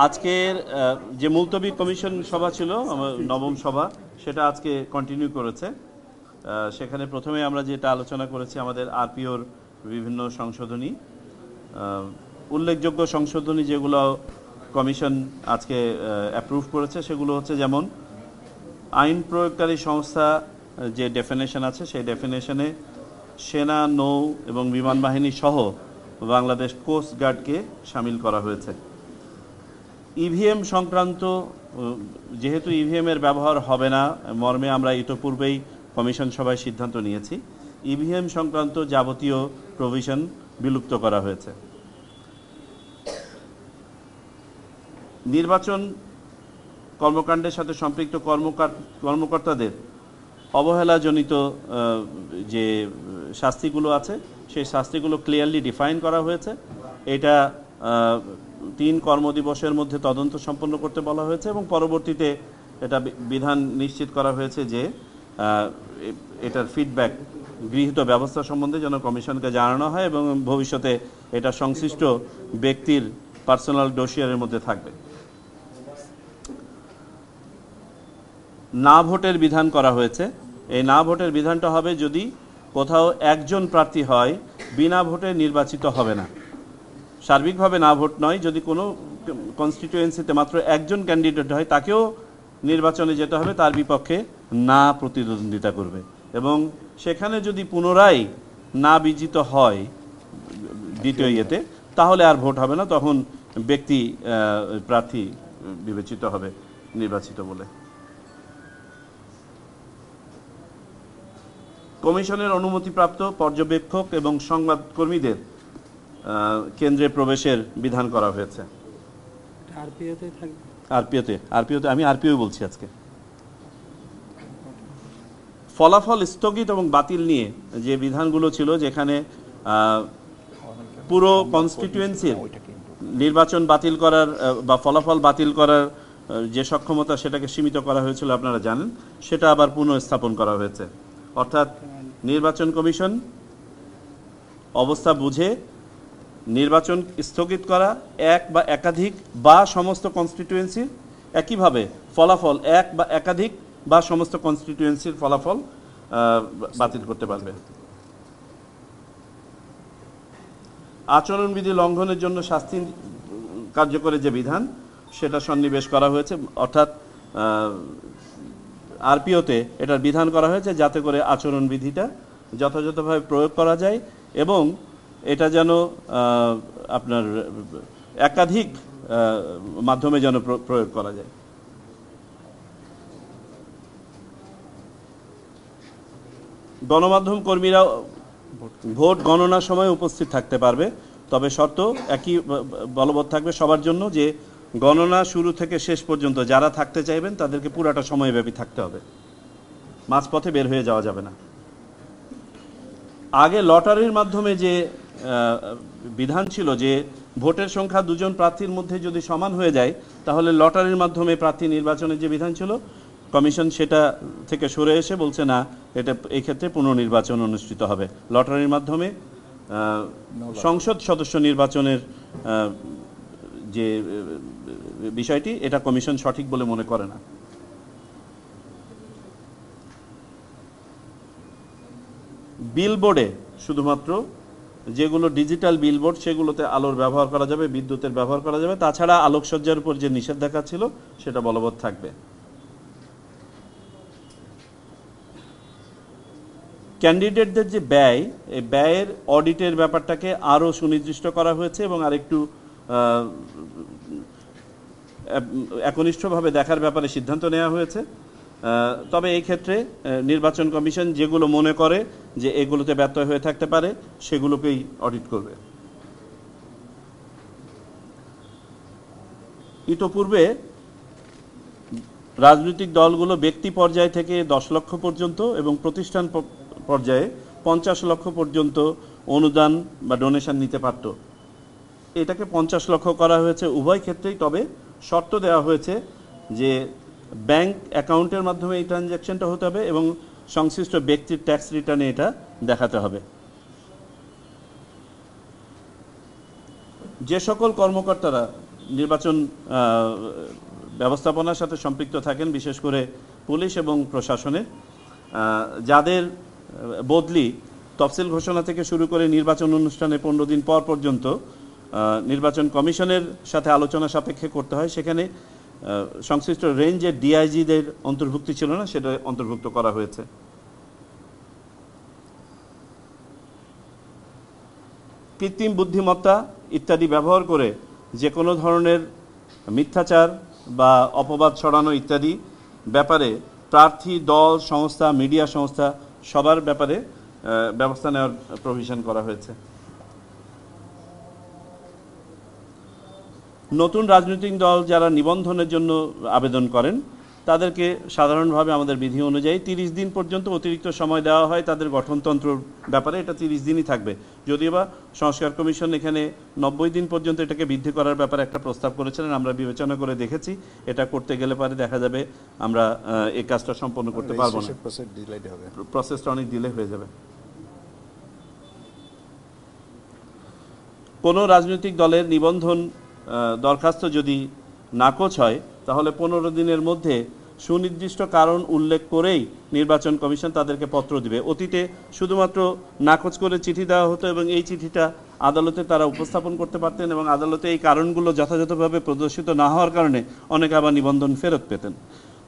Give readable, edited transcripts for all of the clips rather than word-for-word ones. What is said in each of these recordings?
আজকের যে মুলতবি কমিশন সভা ছিল নবম সভা, সেটা আজকে কন্টিনিউ করেছে। সেখানে প্রথমে আমরা যেটা আলোচনা করেছি আমাদের আরপিওর বিভিন্ন সংশোধনী, উল্লেখযোগ্য সংশোধনী যেগুলো কমিশন আজকে অ্যাপ্রুভ করেছে সেগুলো হচ্ছে যেমন আইন প্রয়োগকারী সংস্থা যে ডেফিনেশন আছে সেই ডেফিনেশনে সেনা, নৌ এবং বিমান বাহিনী সহ বাংলাদেশ কোস্ট গার্ডকে সামিল করা হয়েছে। ইভিএম সংক্রান্ত, যেহেতু ইভিএমের ব্যবহার হবে না মর্মে আমরা ইতোপূর্বেই কমিশন সভায় সিদ্ধান্ত নিয়েছি, ইভিএম সংক্রান্ত যাবতীয় প্রভিশন বিলুপ্ত করা হয়েছে। নির্বাচন কর্মকাণ্ডের সাথে সম্পৃক্ত কর্মকর্তাদের অবহেলাজনিত যে শাস্তিগুলো আছে সেই শাস্তিগুলো ক্লিয়ারলি ডিফাইন করা হয়েছে। এটা 3 কর্মদিবসের মধ্যে তদন্ত সম্পন্ন করতে বলা হয়েছে এবং পরবর্তীতে এটা বিধান নিশ্চিত করা হয়েছে যে এটার ফিডব্যাক গৃহীত ব্যবস্থা সম্বন্ধে যেন কমিশনকে জানানো হয় এবং ভবিষ্যতে এটা সংশ্লিষ্ট ব্যক্তির পার্সোনাল ডোসিয়ারের মধ্যে থাকবে। না ভোটের বিধান করা হয়েছে। এই না ভোটের বিধানটা হবে যদি কোথাও একজন প্রার্থী হয়, বিনা ভোটে নির্বাচিত হবে না। সার্বিকভাবে না ভোট নয়, যদি কোনো কনস্টিটিউয়েন্সিতে মাত্র একজন ক্যান্ডিডেট হয় তাকেও নির্বাচনে যেতে হবে, তার বিপক্ষে না প্রতিদ্বন্দ্বিতা করবে এবং সেখানে যদি পুনরায় না বিজিত হয় দ্বিতীয় ইয়েতে, তাহলে আর ভোট হবে না, তখন ব্যক্তি প্রার্থী বিবেচিত হবে নির্বাচিত বলে। কমিশনের অনুমতিপ্রাপ্ত পর্যবেক্ষক এবং সংবাদকর্মীদের কেন্দ্রে প্রবেশের বিধান করা হয়েছে। আরপিওতে আমি আরপিও বলছি আজকে। ফলাফল স্থগিত এবং বাতিল নিয়ে যে বিধানগুলো ছিল, যেখানে পুরো কনস্টিটিউয়েন্সির নির্বাচন বাতিল করার বা ফলাফল বাতিল করার যে সক্ষমতা সেটাকে সীমিত করা হয়েছিল আপনারা জানেন, সেটা আবার পুনঃস্থাপন করা হয়েছে। অর্থাৎ নির্বাচন কমিশন অবস্থা বুঝে নির্বাচন স্থগিত করা, এক বা একাধিক বা সমস্ত কনস্টিটিউয়েন্সির, একইভাবে ফলাফল এক বা একাধিক বা সমস্ত কনস্টিটিউয়েন্সির ফলাফল বাতিল করতে পারবে। আচরণবিধি লঙ্ঘনের জন্য শাস্তি কার্যকরের যে বিধান সেটা সন্নিবেশ করা হয়েছে। অর্থাৎ আরপিওতে এটার বিধান করা হয়েছে যাতে করে আচরণবিধিটা যথাযথভাবে প্রয়োগ করা যায় এবং এটা যেন আপনার একাধিক মাধ্যমে যেন প্রয়োগ করা যায়। গণমাধ্যম কর্মীরা ভোট গণনার সময় উপস্থিত থাকতে পারবে, তবে শর্ত একই বলবৎ থাকবে সবার জন্য যে গণনা শুরু থেকে শেষ পর্যন্ত যারা থাকতে চাইবেন তাদেরকে পুরাটা সময়ব্যাপী থাকতে হবে, মাঝপথে বের হয়ে যাওয়া যাবে না। আগে লটারির মাধ্যমে যে বিধান ছিল যে ভোটের সংখ্যা 2 জন প্রার্থীর মধ্যে যদি সমান হয়ে যায় তাহলে লটারির মাধ্যমে প্রার্থী নির্বাচনের যে বিধান ছিল, কমিশন সেটা থেকে সরে এসে বলছে না, এটা এই ক্ষেত্রে পুনর্নির্বাচন অনুষ্ঠিত হবে। লটারির মাধ্যমে সংসদ সদস্য নির্বাচনের যে বিষয়টি, এটা কমিশন সঠিক বলে মনে করে না। বিলবোর্ডে শুধুমাত্র যেগুলো ডিজিটাল বিলবোর্ড সেগুলোতে আলোর ব্যবহার করা যাবে, বিদ্যুতের ব্যবহার করা যাবে, তাছাড়া আলোকসজ্জার উপর যে নিষেধাজ্ঞা ছিল সেটা বলবৎ থাকবে। ক্যান্ডিডেটদের যে ব্যয়, এই ব্যয়ের অডিটের ব্যাপারটাকে আরও সুনির্দিষ্ট করা হয়েছে এবং আরেকটু একনিষ্ঠভাবে দেখার ব্যাপারে সিদ্ধান্ত নেওয়া হয়েছে। তবে এই ক্ষেত্রে নির্বাচন কমিশন যেগুলো মনে করে যে এগুলোতে ব্যত্যয় হয়ে থাকতে পারে সেগুলোকেই অডিট করবে। ইতোপূর্বে রাজনৈতিক দলগুলো ব্যক্তি পর্যায় থেকে 10 লক্ষ পর্যন্ত এবং প্রতিষ্ঠান পর্যায়ে 50 লক্ষ পর্যন্ত অনুদান বা ডোনেশন নিতে পারত। এটাকে 50 লক্ষ করা হয়েছে উভয় ক্ষেত্রেই, তবে শর্ত দেওয়া হয়েছে যে ব্যাংক অ্যাকাউন্টের মাধ্যমে এই ট্রানজ্যাকশনটা হতে হবে এবং সংশ্লিষ্ট ব্যক্তির ট্যাক্স রিটার্নে এটা দেখাতে হবে। যে সকল কর্মকর্তারা নির্বাচন ব্যবস্থাপনার সাথে সম্পৃক্ত থাকেন, বিশেষ করে পুলিশ এবং প্রশাসনের, যাদের বদলি তফসিল ঘোষণা থেকে শুরু করে নির্বাচন অনুষ্ঠানে 15 দিন পর পর্যন্ত নির্বাচন কমিশনের সাথে আলোচনা সাপেক্ষে করতে হয়, সেখানে সংশ্লিষ্ট রেঞ্জের ডিআইজিদের অন্তর্ভুক্তি ছিল না, সেটা অন্তর্ভুক্ত করা হয়েছে। কৃত্রিম বুদ্ধিমত্তা ইত্যাদি ব্যবহার করে যে কোনো ধরনের মিথ্যাচার বা অপবাদ ছড়ানো ইত্যাদি ব্যাপারে প্রার্থী, দল, সংস্থা, মিডিয়া সংস্থা সবার ব্যাপারে ব্যবস্থা নেওয়ার প্রভিশন করা হয়েছে। নতুন রাজনৈতিক দল যারা নিবন্ধনের জন্য আবেদন করেন তাদেরকে সাধারণভাবে আমাদের বিধি অনুযায়ী 30 দিন পর্যন্ত অতিরিক্ত সময় দেওয়া হয় তাদের গঠনতন্ত্রের ব্যাপারে। এটা 30 দিনই থাকবে, যদিও বা সংস্কার কমিশন এখানে 90 দিন পর্যন্ত এটাকে বৃদ্ধি করার ব্যাপারে একটা প্রস্তাব করেছিলেন। আমরা বিবেচনা করে দেখেছি এটা করতে গেলে পরে দেখা যাবে আমরা এই কাজটা সম্পন্ন করতে পারবো না, প্রসেসটা অনেক ডিলে হয়ে যাবে। কোনো রাজনৈতিক দলের নিবন্ধন দরখাস্ত যদি নাকচ হয় তাহলে 15 দিনের মধ্যে সুনির্দিষ্ট কারণ উল্লেখ করেই নির্বাচন কমিশন তাদেরকে পত্র দিবে। অতীতে শুধুমাত্র নাকচ করে চিঠি দেওয়া হতো এবং এই চিঠিটা আদালতে তারা উপস্থাপন করতে পারতেন এবং আদালতে এই কারণগুলো যথাযথভাবে প্রদর্শিত না হওয়ার কারণে অনেকে আবার নিবন্ধন ফেরত পেতেন।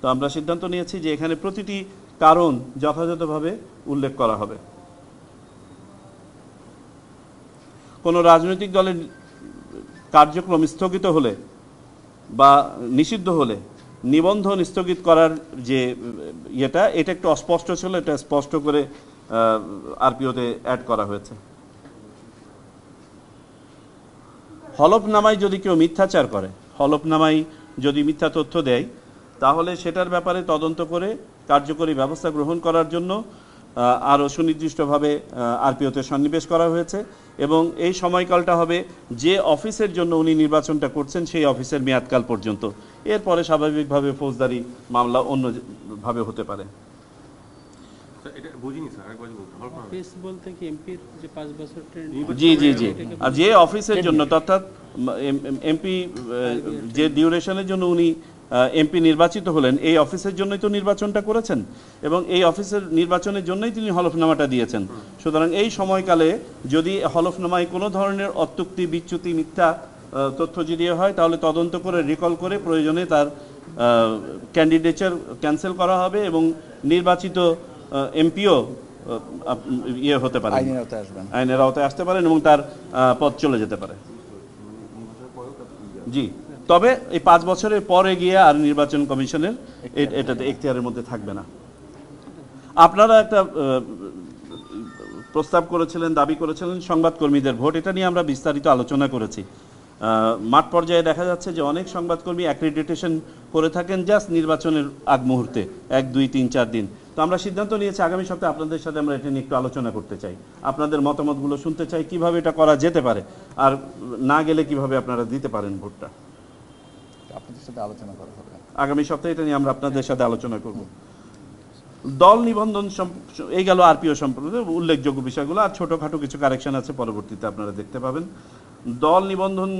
তো আমরা সিদ্ধান্ত নিয়েছি যে এখানে প্রতিটি কারণ যথাযথভাবে উল্লেখ করা হবে। কোনো রাজনৈতিক দলের কার্যক্রম স্থগিত হলে বা নিষিদ্ধ হলে নিবন্ধন স্থগিত করার যে এটা একটু অস্পষ্ট ছিল, এটা স্পষ্ট করে আরপিওতে অ্যাড করা হয়েছে। হলফনামায় যদি কেউ মিথ্যাচার করে, হলফনামায় যদি মিথ্যা তথ্য দেয় তাহলে সেটার ব্যাপারে তদন্ত করে কার্যকরী ব্যবস্থা গ্রহণ করার জন্য আরও সুনির্দিষ্টভাবে আরপিওতে সন্নিবেশ করা হয়েছে এবং এই সময়কালটা হবে যে অফিসের জন্য উনি নির্বাচনটা করছেন সেই অফিসের মেয়াদকাল পর্যন্ত। এরপরে স্বাভাবিকভাবে ফৌজদারি মামলা অন্যভাবে হতে পারে। জি জি জি, আর যে অফিসের জন্য অর্থাৎ এমপি যে ডিউরেশনের জন্য উনি এমপি নির্বাচিত হলেন এই অফিসের জন্যই তো নির্বাচনটা করেছেন এবং এই অফিসের নির্বাচনের জন্যই তিনি হলফনামাটা দিয়েছেন। সুতরাং এই সময়কালে যদি হলফনামায় কোনো ধরনের অত্যুক্তি, বিচ্যুতি, মিথ্যা তথ্য যদি হয় তাহলে তদন্ত করে রিকল করে প্রয়োজনে তার ক্যান্ডিডেচার ক্যান্সেল করা হবে এবং নির্বাচিত এমপিও হতে পারে, আইনের আওতায় আসতে পারেন এবং তার পদ চলে যেতে পারে। জি, তবে এই 5 বছরের পরে গিয়ে আর নির্বাচন কমিশনের এটাতে এখতিয়ারের মধ্যে থাকবে না। আপনারা একটা প্রস্তাব করেছিলেন, দাবি করেছিলেন সংবাদকর্মীদের ভোট, এটা নিয়ে আমরা বিস্তারিত আলোচনা করেছি। মাঠ পর্যায়ে দেখা যাচ্ছে যে অনেক সংবাদকর্মী অ্যাক্রিডিটেশন করে থাকেন জাস্ট নির্বাচনের আগ মুহূর্তে 1, 2, 3, 4 দিন। তো আমরা সিদ্ধান্ত নিয়েছি আগামী সপ্তাহে আপনাদের সাথে আমরা এটা নিয়ে একটু আলোচনা করতে চাই, আপনাদের মতামতগুলো শুনতে চাই, কিভাবে এটা করা যেতে পারে আর না গেলে কিভাবে আপনারা দিতে পারেন ভোটটা। আপনাদের সাথে আলোচনা করা হবে আগামী সপ্তাহে, এটা নিয়ে আমরা আপনাদের সাথে আলোচনা করব। দল নিবন্ধন এই গেল আরপিও সম্পর্কে উল্লেখযোগ্য বিষয়গুলো, আর ছোটোখাটো কিছু কারেকশন আছে পরবর্তীতে আপনারা দেখতে পাবেন। দল নিবন্ধন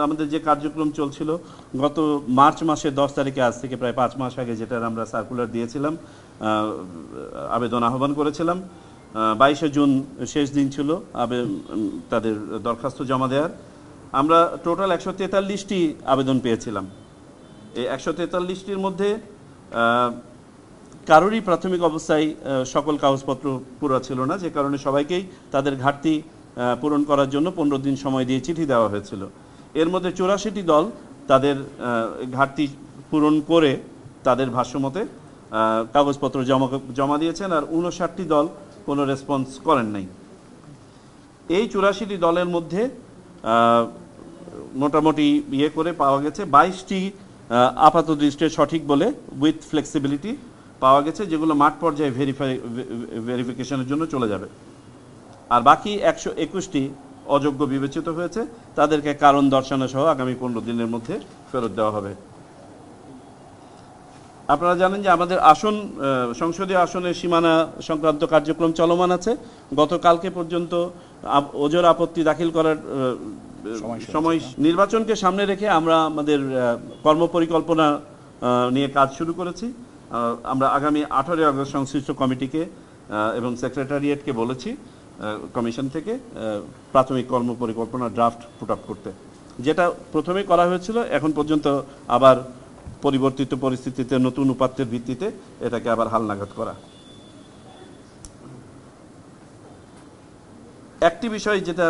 আমাদের যে কার্যক্রম চলছিল গত মার্চ মাসের 10 তারিখে, আজ থেকে প্রায় 5 মাস আগে, যেটার আমরা সার্কুলার দিয়েছিলাম, আবেদন আহ্বান করেছিলাম। 22শে জুন শেষ দিন ছিল তাদের দরখাস্ত জমা দেওয়ার। আমরা টোটাল 143টি আবেদন পেয়েছিলাম। এই 143টির মধ্যে কারোরই প্রাথমিক অবস্থায় সকল কাগজপত্র পুরো ছিল না, যে কারণে সবাইকেই তাদের ঘাটতি পূরণ করার জন্য 15 দিন সময় দিয়ে চিঠি দেওয়া হয়েছিল। এর মধ্যে 84টি দল তাদের ঘাটতি পূরণ করে তাদের ভাষ্যমতে কাগজপত্র জমা দিয়েছেন, আর 59টি দল কোনো রেসপন্স করেন নাই। এই 84টি দলের মধ্যে মোটামুটি করে পাওয়া গেছে 22টি আপাত দৃষ্টিতে সঠিক বলে উইথ ফ্লেক্সিবিলিটি পাওয়া গেছে, যেগুলো মাঠ পর্যায়ে ভেরিফিকেশনের জন্য চলে যাবে। আর বাকি 121টি অযোগ্য বিবেচিত হয়েছে, তাদেরকে কারণ দর্শানো সহ আগামী 15 দিনের মধ্যে ফেরত দেওয়া হবে। আপনারা জানেন যে আমাদের সংসদীয় আসনের সীমানা সংক্রান্ত কার্যক্রম চলমান আছে। গতকালকে পর্যন্ত ওজোর আপত্তি দাখিল করার সময় নির্বাচনকে সামনে রেখে আমরা আমাদের কর্মপরিকল্পনা নিয়ে কাজ শুরু করেছি। আমরা আগামী 18 আগস্ট সংশ্লিষ্ট কমিটিকে এবং সেক্রেটারিয়েটকে বলেছি কমিশন থেকে প্রাথমিক কর্মপরিকল্পনা ড্রাফট পুট আপ করতে, যেটা প্রথমে করা হয়েছিল, এখন পর্যন্ত আবার পরিবর্তিত পরিস্থিতিতে নতুন উপাত্তের ভিত্তিতে এটাকে আবার হালনাগাদ করা। একটি বিষয় যেটা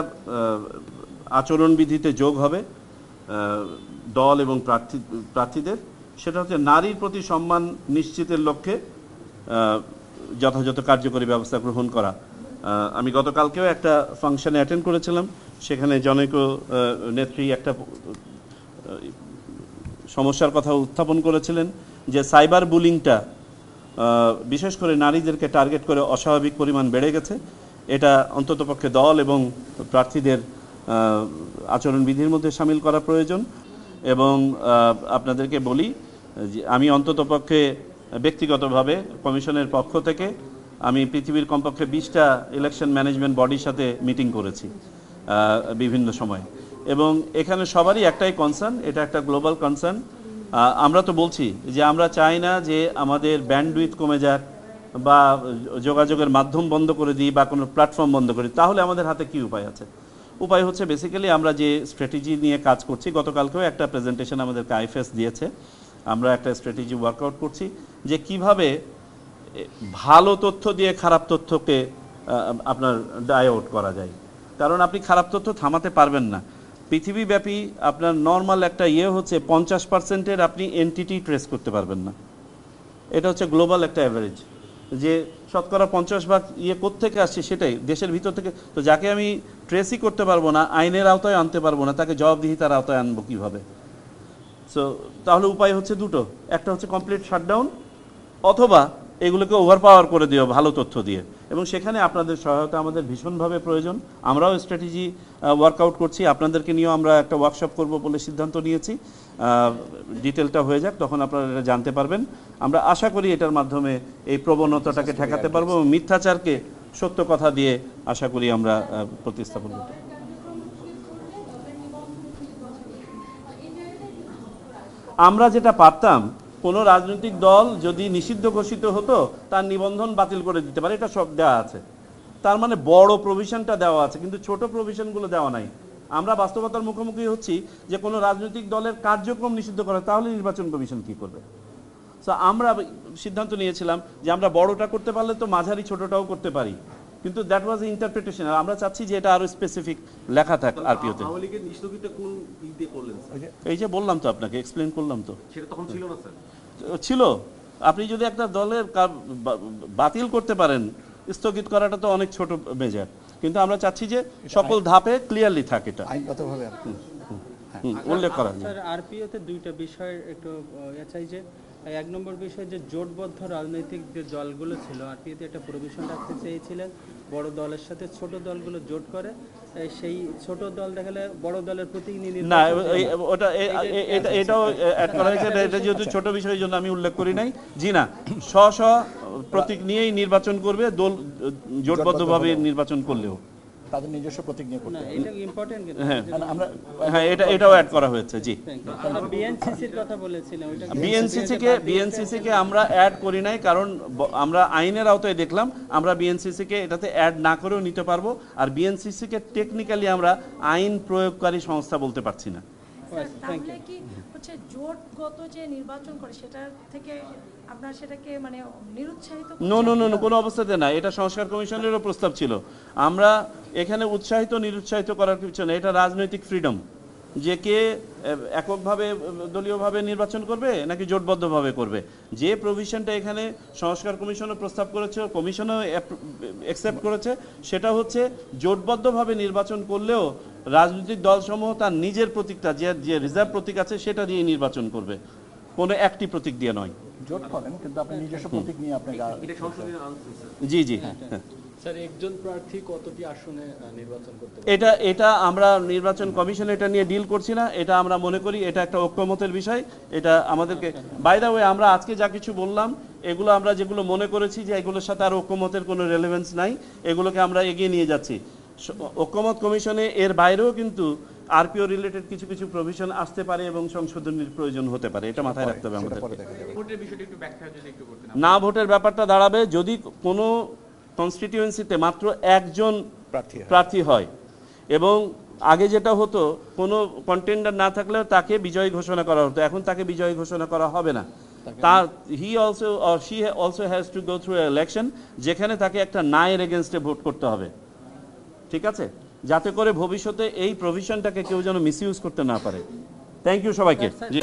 আচরণবিধিতে যোগ হবে দল এবং প্রার্থীদের, সেটা হচ্ছে নারীর প্রতি সম্মান নিশ্চিতের লক্ষ্যে যথাযথ কার্যকরী ব্যবস্থা গ্রহণ করা। আমি গতকালকেও একটা ফাংশনে অ্যাটেন্ড করেছিলাম, সেখানে জনৈক নেত্রী একটা সমস্যার কথা উত্থাপন করেছিলেন যে সাইবার বুলিংটা বিশেষ করে নারীদেরকে টার্গেট করে অস্বাভাবিক পরিমাণ বেড়ে গেছে। এটা অন্ততপক্ষে দল এবং প্রার্থীদের আচরণবিধির মধ্যে শামিল করা প্রয়োজন। এবং আপনাদেরকে বলি যে আমি অন্ততপক্ষে ব্যক্তিগতভাবে কমিশনের পক্ষ থেকে আমি পৃথিবীর কমপক্ষে 20টা ইলেকশন ম্যানেজমেন্ট বডির সাথে মিটিং করেছি বিভিন্ন সময়, এবং এখানে সবারই একটাই কনসার্ন, এটা একটা গ্লোবাল কনসার্ন। আমরা তো বলছি যে আমরা চাই না যে আমাদের ব্যান্ডউইথ কমে যাক বা যোগাযোগের মাধ্যম বন্ধ করে দিই বা কোনো প্ল্যাটফর্ম বন্ধ করি, তাহলে আমাদের হাতে কি উপায় আছে? উপায় হচ্ছে বেসিক্যালি আমরা যে স্ট্র্যাটেজি নিয়ে কাজ করছি, গতকালকেও একটা প্রেজেন্টেশন আমাদেরকে আইএফএস দিয়েছে, আমরা একটা স্ট্র্যাটেজি ওয়ার্কআউট করছি যে কিভাবে ভালো তথ্য দিয়ে খারাপ তথ্যকে আপনার ডাইভার্ট করা যায়। কারণ আপনি খারাপ তথ্য থামাতে পারবেন না। পৃথিবীব্যাপী আপনার নর্মাল একটা হচ্ছে 50%-এর আপনি এন্টিটি ট্রেস করতে পারবেন না। এটা হচ্ছে গ্লোবাল একটা অ্যাভারেজ, যে শতকরা 50% কোত্থেকে আসছে সেটাই দেশের ভিতর থেকে। তো যাকে আমি ট্রেসই করতে পারবো না, আইনের আওতায় আনতে পারবো না, তাকে জবাবদিহিতার আওতায় আনবো কীভাবে? সো তাহলে উপায় হচ্ছে দুটো, একটা হচ্ছে কমপ্লিট শাটডাউন, অথবা এগুলোকে ওভারপাওয়ার করে দিও ভালো তথ্য দিয়ে। এবং সেখানে আপনাদের সহায়তা আমাদের ভীষণভাবে প্রয়োজন। আমরাও স্ট্র্যাটেজি ওয়ার্কআউট করছি, আপনাদেরকে নিয়েও আমরা একটা ওয়ার্কশপ করব বলে সিদ্ধান্ত নিয়েছি। ডিটেলটা হয়ে যাক, তখন আপনারা এটা জানতে পারবেন। আমরা আশা করি এটার মাধ্যমে এই প্রবণতাটাকে ঠেকাতে পারবো এবং মিথ্যাচারকে সত্য কথা দিয়ে আশা করি আমরা প্রতিস্থাপন করতে পারব। আমরা যেটা পারতাম, কোনো রাজনৈতিক দল যদি নিষিদ্ধ ঘোষিত হতো তার নিবন্ধন বাতিল করে দিতে পারে, এটা সব দেওয়া আছে। তার মানে বড় প্রভিশনটা দেওয়া আছে, কিন্তু ছোট প্রভিশনগুলো দেওয়া নাই। আমরা বাস্তবতার মুখোমুখি হচ্ছি যে কোনো রাজনৈতিক দলের কার্যক্রম নিষিদ্ধ করা, তাহলে নির্বাচন কমিশন কী করবে? সো আমরা সিদ্ধান্ত নিয়েছিলাম যে আমরা বড়টা করতে পারলে তো মাঝারি ছোটটাও করতে পারি, কিন্তু দ্যাট ওয়াজ ইন্টারপ্রিটেশন। আমরা চাচ্ছি যে এটা আরো স্পেসিফিক লেখা থাক আরপিওতে। এই যে বললাম তো আপনাকে, এক্সপ্লেন করলাম তো, সেটা তখন ছিল না স্যার। ছিল। আপনি যদি একটা দলের বাতিল করতে পারেন, স্থগিত করাটা তো অনেক ছোট মেজার, কিন্তু আমরা চাচ্ছি যে সকল ধাপে ক্লিয়ারলি থাকে এটা আইনগতভাবে উল্লেখ করা যায়। স্যার আরপিওতে দুইটা বিষয় একটু চাই, যে এক নম্বর বিষয় যে জোটবদ্ধ রাজনৈতিক যে দলগুলো ছিল, আরপিওতে একটা প্রভিশন রাখতে চেয়েছিলেন বড় দলের সাথে ছোট দলগুলো জোট করে, সেই ছোট দল দেখালে বড় দলের প্রতিনিধি না, ওটা এটাও অ্যাড করা হয়েছে। এটা যেহেতু ছোট বিষয়ের জন্য আমি উল্লেখ করি নাই। জি না, স্ব প্রতীক নিয়েই নির্বাচন করবে, দল জোটবদ্ধভাবে নির্বাচন করলেও তাদের নিজস্ব প্রতীক নিয়ে করতে হবে। এটা ইম্পর্টেন্ট। হ্যাঁ, এটাও অ্যাড করা হয়েছে। জি, বিএনসিসির কথা বলেছিলাম, ওটা বিএনসিসিকে আমরা অ্যাড করি নাই, কারণ আমরা আইনের আওতায় দেখলাম আমরা বিএনসিসিকে এটাতে অ্যাড না করেও নিতে পারবো। আর বিএনসিসিকে টেকনিক্যালি আমরা আইন প্রয়োগকারী সংস্থা বলতে পারছি না। তাহলে কি হচ্ছে জোটগত যে নির্বাচন করে সেটা থেকে আপনারা সেটাকে মানে নিরুৎসাহিত? নো, কোনো অবস্থাতে না। এটা সংস্কার কমিশনেরও প্রস্তাব ছিল। আমরা এখানে উৎসাহিত নিরুৎসাহিত করার কিছু না, এটা রাজনৈতিক ফ্রিডম, যে কে এককভাবে দলীয়ভাবে নির্বাচন করবে নাকি জোটবদ্ধভাবে করবে। যে প্রভিশনটা এখানে সংস্কার কমিশনও প্রস্তাব করেছে, কমিশনও অ্যাকসেপ্ট করেছে, সেটা হচ্ছে জোটবদ্ধভাবে নির্বাচন করলেও রাজনৈতিক দলসমূহ তার নিজের প্রতীকটা, যে রিজার্ভ প্রতীক আছে সেটা দিয়ে নির্বাচন করবে, কোনো একটি প্রতীক দিয়ে নয়। জোট করেন কিন্তু আপনি নিজস্ব প্রতীক নিয়ে আপনি জি স্যার, একজন প্রার্থী কতটি আসনে নির্বাচন করতে পারে? এটা আমরা নির্বাচন কমিশন এটা নিয়ে ডিল করছি না। এটা আমরা মনে করি এটা একটা ঐক্যমতের বিষয়। এটা আমাদেরকে বাই দ্য ওয়ে আমরা আজকে যা কিছু বললাম, এগুলো আমরা যেগুলো মনে করেছি যে এগুলোর সাথে আর ঐক্যমতের কোনো রেলেভেন্স নাই, এগুলোকে আমরা এগিয়ে নিয়ে যাচ্ছি। ঐক্যমত কমিশনে এর বাইরেও কিন্তু আরপিও রিলেটেড কিছু কিছু প্রভিশন আসতে পারে এবং সংশোধনের প্রয়োজন হতে পারে, এটা মাথায় রাখতে হবে সেটা আমাদের। পরে দেখা যাবে। ভোটের বিষয়টা একটু ব্যাখ্যা যদি একটু করতেন। না ভোটের ব্যাপারটা দাঁড়াবে যদি কোনো কনস্টিটিউয়েন্সিতে মাত্র একজন প্রার্থী হয় এবং আগে যেটা হতো কোনো কন্টেন্ডার না থাকলেও তাকে বিজয়ী ঘোষণা করা হতো, এখন তাকে বিজয়ী ঘোষণা করা হবে না। তার he also or she also has to go through election, যেখানে তাকে একটা নায়ের এগেনস্টে ভোট করতে হবে, ঠিক আছে, যাতে করে ভবিষ্যতে এই প্রভিশনটাকে কেউ যেন মিসইউজ করতে না পারে। থ্যাংক ইউ সবাইকে। জি।